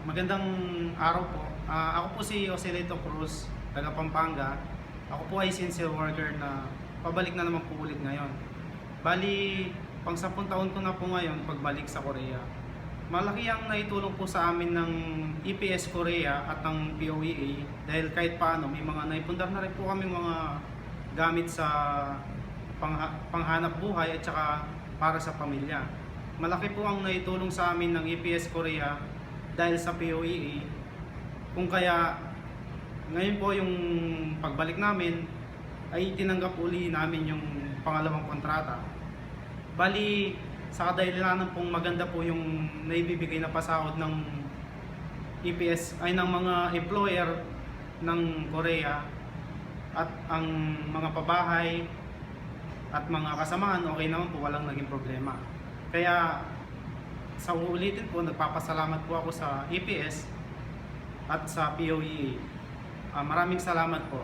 Magandang araw po. Ako po si Joselito Cruz, taga Pampanga. Ako po ay sincere worker na pabalik na naman po ulit ngayon. Bali, pang 10 taon ko na po ngayon pagbalik sa Korea. Malaki ang naitulong po sa amin ng EPS Korea at ng POEA dahil kahit paano may mga naipundar na rin po kami mga gamit sa panghanap buhay at saka para sa pamilya. Malaki po ang naitulong sa amin ng EPS Korea dahil sa POEA. Kung kaya ngayon po yung pagbalik namin ay tinanggap uli namin yung pangalawang kontrata. Bali, sa kadahilanan pong maganda po yung naibibigay na pasahod ng EPS ay ng mga employer ng Korea at ang mga pabahay at mga kasamahan, okay naman po, walang naging problema. Kaya sa uulitin po, nagpapasalamat po ako sa EPS at sa POEA. Maraming salamat po.